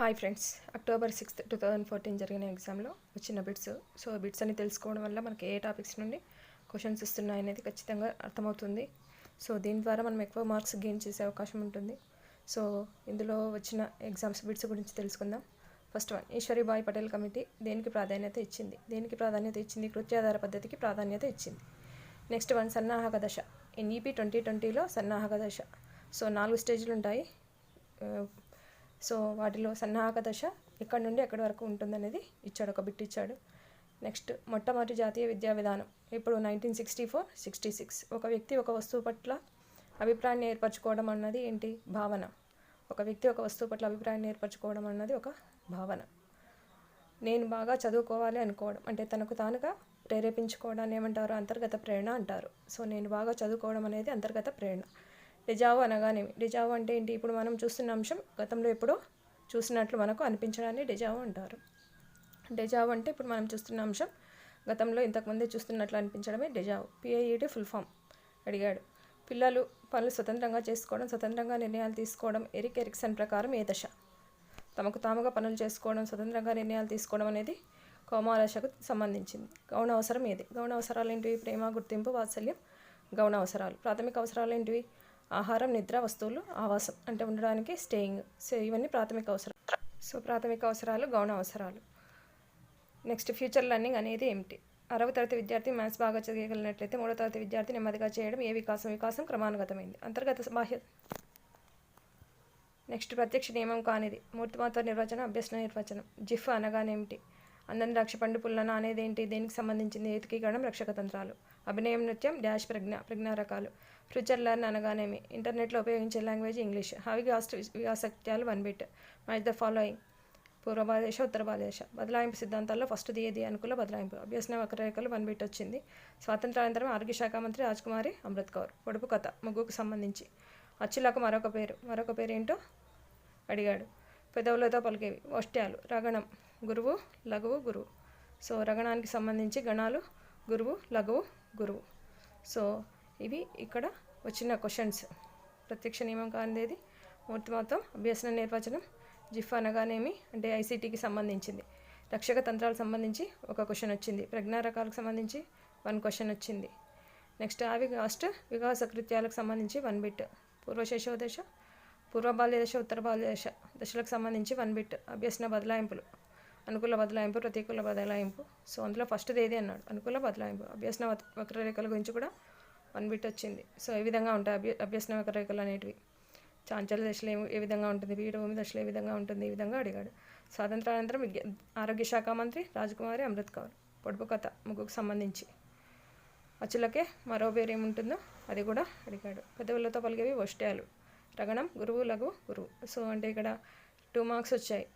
Hi friends, October 6, 2014 జరిగిన ఎగ్జామ్లో వచ్చిన బిట్స్. సో బిట్స్ అని తెలుసుకోవడం వల్ల మనకి ఏ టాపిక్స్ నుండి క్వశ్చన్స్ వస్తున్నాయి అనేది ఖచ్చితంగా అర్థమవుతుంది. సో దీని ద్వారా మనం ఎక్కువ మార్క్స్ గెయిన్ చేసే అవకాశం ఉంటుంది. సో ఇందులో వచ్చిన ఎగ్జామ్స్ బిట్స్ గురించి తెలుసుకుందాం. First one, Eshwari Bai Patel committee దేనికి ప్రాధాన్యత ఇచ్చింది? కృత్యాధార పద్ధతికి ప్రాధాన్యత ఇచ్చింది. నెక్స్ట్ వన్, సన్నాహక దశ. ఎన్ఈపి 2020లో సన్నాహక దశ. సో 4 స్టేజ్లు ఉంటాయి. సో వాటిలో సన్నాహక దశ ఎక్కడి నుండి ఎక్కడి వరకు ఉంటుందనేది ఇచ్చాడు, ఒక బిట్ ఇచ్చాడు. నెక్స్ట్, మొట్టమొదటి జాతీయ విద్యా విధానం ఇప్పుడు 1964-66. ఒక వ్యక్తి ఒక వస్తువు పట్ల అభిప్రాయాన్ని ఏర్పరచుకోవడం అన్నది ఏంటి? భావన. ఒక వ్యక్తి ఒక వస్తువు పట్ల అభిప్రాయాన్ని ఏర్పరచుకోవడం అన్నది ఒక భావన. నేను బాగా చదువుకోవాలి అనుకోవడం అంటే తనకు తానుగా ప్రేరేపించుకోవడాన్ని ఏమంటారు? అంతర్గత ప్రేరణ అంటారు. సో నేను బాగా చదువుకోవడం అనేది అంతర్గత ప్రేరణ. డిజావు అనగానేమి? డిజావు అంటే ఏంటి? ఇప్పుడు మనం చూస్తున్న అంశం గతంలో ఎప్పుడో చూసినట్లు మనకు అనిపించడాన్ని డిజావు అంటారు. డిజావు అంటే ఇప్పుడు మనం చూస్తున్న అంశం గతంలో ఇంతకుముందే చూస్తున్నట్లు అనిపించడమే డిజావు. పిఐఈడి ఫుల్ ఫామ్ అడిగాడు. పిల్లలు పనులు స్వతంత్రంగా చేసుకోవడం, స్వతంత్రంగా నిర్ణయాలు తీసుకోవడం ఎరిక్ ఎరిక్సన్ ప్రకారం ఏ దశ? తమకు తాముగా పనులు చేసుకోవడం, స్వతంత్రంగా నిర్ణయాలు తీసుకోవడం అనేది కౌమారదశకు సంబంధించింది. గౌణ అవసరం ఏది? గౌణ అవసరాలు ఏంటివి? ప్రేమ, గుర్తింపు, వాత్సల్యం గౌణ అవసరాలు. ప్రాథమిక అవసరాలు ఏంటివి? ఆహారం, నిద్ర, వస్తువులు, ఆవాసం అంటే ఉండడానికి స్టేయింగ్. సో ఇవన్నీ ప్రాథమిక అవసరాలు. సో ప్రాథమిక అవసరాలు గౌణ అవసరాలు. నెక్స్ట్, ఫ్యూచర్ లెర్నింగ్ అనేది ఏమిటి? 6వ తరగతి విద్యార్థి మ్యాథ్స్ బాగా చదివగలిగినట్లయితే 3వ తరగతి విద్యార్థి నెమ్మదిగా చేయడం ఏ వికాసం క్రమానుగతమైంది. అంతర్గత బాహ్య. నెక్స్ట్, ప్రత్యక్ష నియమం కానిది. మూర్తిమాత నిర్వచనం, అభ్యసన నిర్వచనం. జిఫ్ అనగానేమిటి? అందని ద్రాక్ష పండు పుల్లన అనేది ఏంటి? దేనికి సంబంధించింది? ఏకీకరణం, రక్షక తంత్రాలు. అభినయం, నృత్యం, డాష్ ప్రజ్ఞా రకాలు. ఫ్యూచర్ లెర్న్ అనగానేమి? ఇంటర్నెట్లో ఉపయోగించే లాంగ్వేజ్ ఇంగ్లీష్. హావి కాస్ట్ వికాసక్త్యాలు 1 బిట్. Match the following. పూర్వ భారతదేశ, ఉత్తర భారతదేశ. బదలాయింపు సిద్ధాంతాల్లో ఫస్ట్ది ఏది? అనుకూల బదలాయింపు. అభ్యసన వక్రరేఖలు 1 బిట్ వచ్చింది. స్వాతంత్రానంతరం ఆరోగ్య శాఖ మంత్రి రాజ్కుమారి అమృత్ కౌర్. పొడుపు కథ ముగ్గుకు సంబంధించి. అచ్చులకు మరొక పేరు ఏంటో అడిగాడు. పెదవులతో పలికేవి. ఓష్ట్యాలు. రగణం. గురువు, లఘువు, గురువు. సో రగణానికి సంబంధించి గణాలు గురువు, లఘువు, గురువు. సో ఇవి ఇక్కడ వచ్చిన క్వశ్చన్స్. ప్రత్యక్ష నియమం కానిదేది? మూర్తిమత్వం. అభ్యసన నిర్వచనం. జిఫ్ అనగానేమి? అంటే ఐసీటీకి సంబంధించింది. రక్షక తంత్రాలకు సంబంధించి ఒక క్వశ్చన్ వచ్చింది. ప్రజ్ఞా రకాలకు సంబంధించి 1 క్వశ్చన్ వచ్చింది. నెక్స్ట్, ఆవి కాస్ట్ వికాస కృత్యాలకు సంబంధించి 1 బిట్. పూర్వశైశవ దశ, పూర్వ బాల్య దశ, ఉత్తర బాల్య దశ దశలకు సంబంధించి 1 బిట్. అభ్యసన బదలాయింపులు. అనుకూల బదలాయింపు, ప్రతికూల బదలాయింపు. సో అందులో ఫస్ట్ది ఏది అన్నాడు? అనుకూల బదలాయింపు. అభ్యసన వక్రరేఖల గురించి కూడా 1 బిట్ వచ్చింది. సో ఏ విధంగా ఉంటాయి అభ్యసన వక్రరేఖలు అనేటివి? చాంచల్య దశలో ఏ విధంగా ఉంటుంది? పీఠభూమి దశలో ఏ విధంగా ఉంటుంది? ఈ విధంగా అడిగాడు. స్వాతంత్రానంతరం ఆరోగ్య శాఖ మంత్రి రాజ్కుమారి అమృత్ కౌర్. పొడుపు కథ ముగ్గుకు సంబంధించి. అచ్చులకే మరో పేరు ఏముంటుందో అది కూడా అడిగాడు. పెదవులతో పలికేవి ఓష్ట్యాలు. రగణం, గురువు, లఘువు, గురువు. సో అంటే ఇక్కడ 2 మార్క్స్ వచ్చాయి.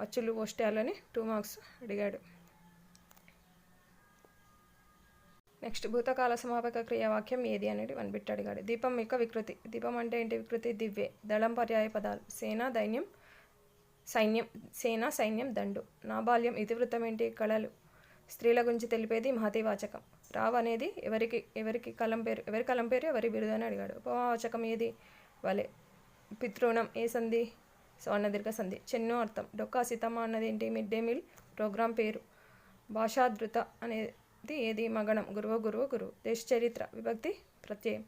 అచ్చులు, ఓష్ట్యాలు అని 2 మార్క్స్ అడిగాడు. నెక్స్ట్, భూతకాల సమాపక క్రియావాక్యం ఏది అనేది 1 బిట్ అడిగాడు. దీపం యొక్క వికృతి. దీపం అంటే ఏంటి? వికృతి. దివ్వే. దళం పర్యాయ పదాలు. సేన, సైన్యం, దండు. నా బాల్యం ఇతివృత్తం ఏంటి? కళలు. స్త్రీల గురించి తెలిపేది మహతివాచకం. రావ్ అనేది ఎవరి కలం పేరు, ఎవరి బిరుదు అని అడిగాడు. ఉపమావాచకం ఏది? వలె. పితృణం ఏ సంధి? స్వర్ణదీర్ఘ సంధి. చెన్ను అర్థం. డొక్కా సీతమ్మ అన్నది ఏంటి? మిడ్ డే మీల్ ప్రోగ్రాం పేరు. భాషాధృత అనేది ఏది? మగణం. గురువు. దేశ చరిత్ర విభక్తి ప్రత్యయం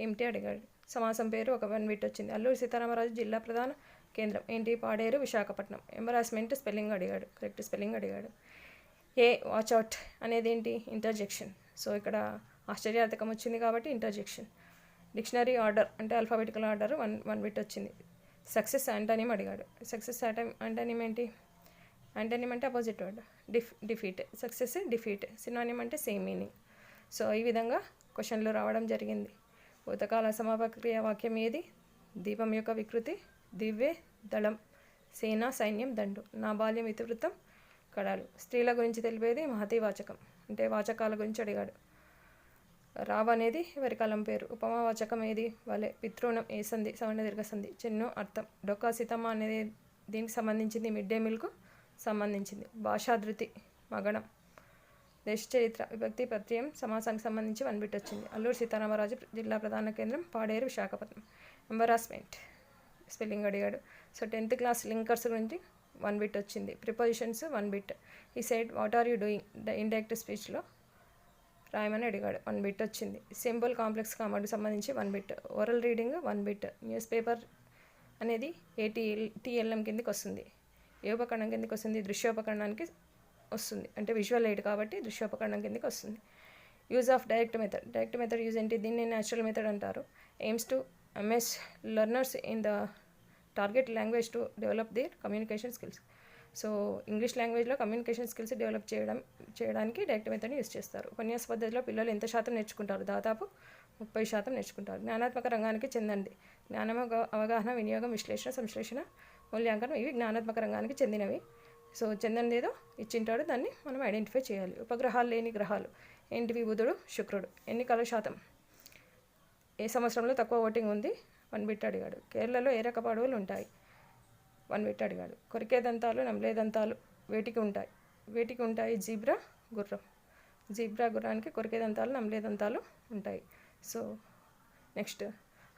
ఏమిటి అడిగాడు. సమాసం పేరు ఒక 1 బిట్ వచ్చింది. అల్లూరి సీతారామరాజు జిల్లా ప్రధాన కేంద్రం ఏంటి? పాడేరు, విశాఖపట్నం. ఎంబరాస్మెంట్ స్పెల్లింగ్ అడిగాడు. కరెక్ట్ స్పెల్లింగ్ అడిగాడు. వాచ్అవుట్ అనేది ఏంటి? ఇంటర్జెక్షన్. సో ఇక్కడ ఆశ్చర్యార్థకం వచ్చింది కాబట్టి ఇంటర్జెక్షన్. డిక్షనరీ ఆర్డర్ అంటే ఆల్ఫాబెటికల్ ఆర్డర్ 1 బిట్ వచ్చింది. సక్సెస్ యాంటనిమ్ అడిగాడు. సక్సెస్ యాంటనిమ్ ఏంటి? యాంటనిమ్ అంటే opposite word. Defeat. Success, defeat. Synonym అంటే సేమ్ మీనింగ్. సో ఈ విధంగా క్వశ్చన్లు రావడం జరిగింది. భూతకాల సమాపక క్రియావాక్యం ఏది? దీపం యొక్క వికృతి. దివ్వే, దళం. సేన, సైన్యం, దండు. నా బాల్యం ఇతివృత్తం, కళలు. స్త్రీల గురించి తెలిపేది మహతివాచకం అంటే వాచకాల గురించి అడిగాడు. రావ్ అనేది ఎవరి కలం పేరు. ఉపమావాచకం ఏది? వలె. పితృణం ఏ సంధి? సవర్ణదీర్ఘ సంధి. చెన్ను అర్థం. డొక్కా సీతమ్మ అనేది దీనికి సంబంధించింది? మిడ్ డే మీల్కు సంబంధించింది. భాషాధృతి మగణం. దేశ చరిత్ర విభక్తి ప్రత్యయం సమాసానికి సంబంధించి 1 బిట్ వచ్చింది. అల్లూరి సీతారామరాజు జిల్లా ప్రధాన కేంద్రం పాడేరు, విశాఖపట్నం. ఎంబరాస్మెంట్ స్పెల్లింగ్ అడిగాడు. సో 10th క్లాస్ లింకర్స్ గురించి 1 బిట్ వచ్చింది. Prepositions 1 bit. He said what are you doing indirect స్పీచ్లో రాయమని అడిగాడు, 1 బిట్ వచ్చింది. సింపుల్ కాంప్లెక్స్ కామర్కి సంబంధించి 1 bit. Oral reading 1 bit. News paper అనేది టీఎల్ఎం కిందకి వస్తుంది. ఏ ఉపకరణం కిందకి వస్తుంది? దృశ్యోపకరణానికి వస్తుంది. అంటే విజువల్ ఎయిడ్ కాబట్టి దృశ్యోపకరణం కిందకి వస్తుంది. Use of direct method use ఏంటి? దీన్ని న్యాచురల్ మెథడ్ అంటారు. AIIMS to MS learners in the target language to develop the communication skills. So English లాంగ్వేజ్లో కమ్యూనికేషన్ స్కిల్స్ డెవలప్ చేయడానికి డైరెక్ట్ మెథడ్ని యూజ్ చేస్తారు. ఉపన్యాస పద్ధతిలో పిల్లలు ఎంత శాతం నేర్చుకుంటారు? దాదాపు 30% నేర్చుకుంటారు. జ్ఞానాత్మక రంగానికి చెందండి. జ్ఞానం, అవగాహన, వినియోగం, విశ్లేషణ, సంశ్లేషణ, మూల్యాంకనం ఇవి జ్ఞానాత్మక రంగానికి చెందినవి. సో చెందినది ఏదో ఇచ్చింటాడు, దాన్ని మనం ఐడెంటిఫై చేయాలి. ఉపగ్రహాలు లేని గ్రహాలు ఏంటివి? బుధుడు, శుక్రుడు. ఎన్నికల శాతం? ఏ సంవత్సరంలో తక్కువ ఓటింగ్ ఉంది? 1 బిట్ అడిగాడు. కేరళలో ఏ రకపు అడవులు ఉంటాయి? 1 బిట్ అడిగాడు. కొరికే దంతాలు, నమిలే దంతాలు వేటికి ఉంటాయి? జీబ్రా, గుర్రం. జీబ్రా గుర్రానికి కొరికే దంతాలు, నమిలే దంతాలు ఉంటాయి. సో నెక్స్ట్,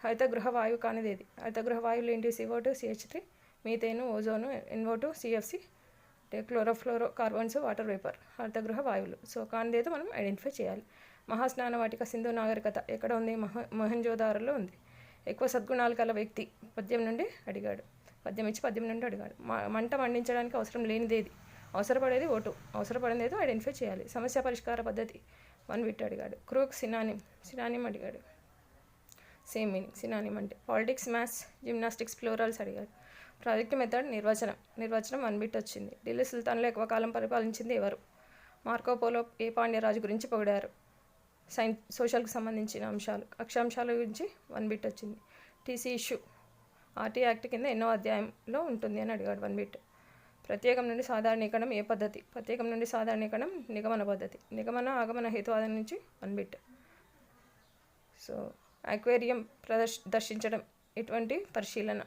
హరితగృహ వాయువు కానిది ఏది? హరితగృహ వాయువులు ఏంటి? CO2, CH3, methane, ozone, NO2, CFC, chlorofluoro carbons, water vapour హరితగృహ వాయువులు. సో కానిదేదో మనం ఐడెంటిఫై చేయాలి. మహాస్నాన వాటిక సింధు నాగరికత ఎక్కడ ఉంది? మొహంజోదారోలో ఉంది. ఎక్కువ సద్గుణాలు కల వ్యక్తి? పద్యం నుండి అడిగాడు. పద్యం నుండి అడిగాడు. మంట మండించడానికి అవసరం లేనిదేది? అవసరపడేది ఓటు. అవసరపడేది ఏదో ఐడెంటిఫై చేయాలి. సమస్య పరిష్కార పద్ధతి 1 బిట్ అడిగాడు. క్రూక్ సినానిమ్ అడిగాడు. Same meaning. సినానిమ్ అంటే పాలిటిక్స్, మ్యాథ్స్, జిమ్నాస్టిక్స్, ప్లూరల్స్ అడిగాడు. ప్రాజెక్ట్ మెథడ్ నిర్వచనం 1 బిట్ వచ్చింది. ఢిల్లీ సుల్తాన్లో ఎక్కువ కాలం పరిపాలించింది ఎవరు? మార్కోపోలో ఏ పాండ్యరాజు గురించి పొగిడారు? సోషల్కి సంబంధించిన అంశాలు. అక్షాంశాల గురించి 1 బిట్ వచ్చింది. టీసీ ఇష్యూ ఆర్టీ యాక్ట్ కింద ఎన్నో అధ్యాయంలో ఉంటుంది అని అడిగాడు. 1 బిట్. ప్రత్యేకం నుండి సాధారణీకరణం ఏ పద్ధతి? ప్రత్యేకం నుండి సాధారణీకరణం నిగమన పద్ధతి. నిగమన, ఆగమన, హేతువాదం నుంచి 1 బిట్. సో అక్వేరియం దర్శించడం ఎటువంటి పరిశీలన?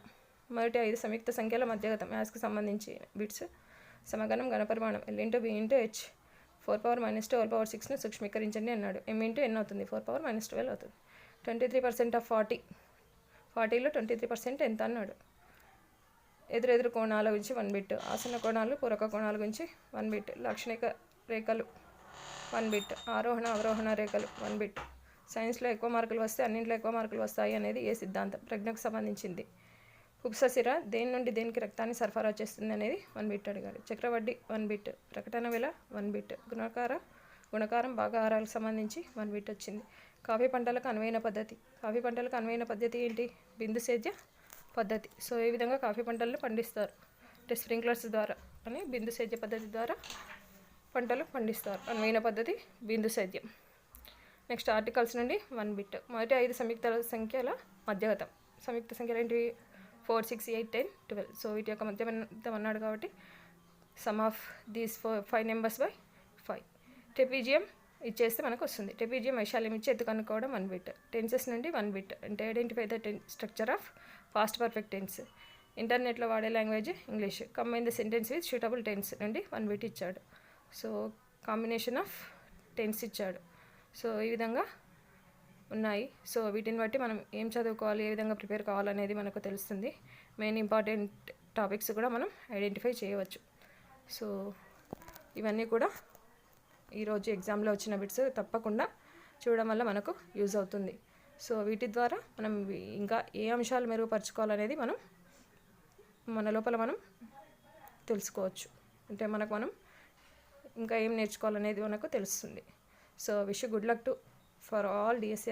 మొదటి 5 సంయుక్త సంఖ్యల మధ్యగతం. మ్యాథ్స్కి సంబంధించి బిట్స్. సమగణం, ఘనపరిమాణం L × B × H 4⁻²6ను సూక్ష్మీకరించండి అన్నాడు. M × N అవుతుంది. 4⁻12 అవుతుంది. 23% ఆఫ్ 40లో 23% ఎంత అన్నాడు. ఎదురెదురు కోణాల గురించి 1 బిట్. ఆసన కోణాలు, పూరక కోణాల గురించి 1 బిట్. లాక్షణిక రేఖలు 1 బిట్. ఆరోహణ, అవరోహణ రేఖలు 1 బిట్. సైన్స్లో ఎక్కువ మార్కులు వస్తే అన్నింటిలో ఎక్కువ మార్కులు వస్తాయి అనేది ఏ సిద్ధాంతం? ప్రజ్ఞకు సంబంధించింది. కుబ్ససిర దేని నుండి దేనికి రక్తాన్ని సరఫరా చేస్తుంది అనేది 1 బిట్ అడిగాడు. చక్రవడ్డీ 1 బిట్. ప్రకటన వెల 1 బిట్. గుణకారం భాగాహారాలకు సంబంధించి 1 బిట్ వచ్చింది. కాఫీ పంటలకు అనువైన పద్ధతి ఏంటి? బిందు సేద్య పద్ధతి. సో ఈ విధంగా కాఫీ పంటలను పండిస్తారు. అంటే స్ప్రింక్లర్స్ ద్వారా అని బిందు సేద్య పద్ధతి ద్వారా పంటలు పండిస్తారు. అనువైన పద్ధతి బిందు సేద్యం. నెక్స్ట్ ఆర్టికల్స్ నుండి 1 బిట్. మొదటి 5 సంయుక్త సంఖ్యల మధ్యగతం. సంయుక్త సంఖ్యలు ఏంటివి? 4, 6, 8, 10, 12. సో వీటి యొక్క మధ్యగతం అన్నాడు కాబట్టి some of these 5 numbers by 5. Trapezium ఇచ్చేస్తే మనకు వస్తుంది. ట్రెపీజియం వైశాల్యం ఇచ్చి ఎత్తు కనుక్కోవడం 1 బిట్. టెన్సెస్ నుండి 1 బిట్. అంటే identify the structure of past perfect tense. ఇంటర్నెట్లో వాడే language English. Combine the sentence with suitable tense నుండి 1 బిట్ ఇచ్చాడు. సో కాంబినేషన్ ఆఫ్ టెన్స్ ఇచ్చాడు. సో ఈ విధంగా ఉన్నాయి. సో వీటిని బట్టి మనం ఏం చదువుకోవాలి, ఏ విధంగా ప్రిపేర్ కావాలనేది మనకు తెలుస్తుంది. మెయిన్ ఇంపార్టెంట్ టాపిక్స్ కూడా మనం ఐడెంటిఫై చేయవచ్చు. సో ఇవన్నీ కూడా ఈరోజు ఎగ్జామ్లో వచ్చిన బిట్స్ తప్పకుండా చూడడం వల్ల మనకు యూజ్ అవుతుంది. సో వీటి ద్వారా మనం ఇంకా ఏ అంశాలు మెరుగుపరచుకోవాలనేది మన లోపల మనం తెలుసుకోవచ్చు. అంటే మనం ఇంకా ఏం నేర్చుకోవాలనేది మనకు తెలుస్తుంది. So wish good luck to for all DSC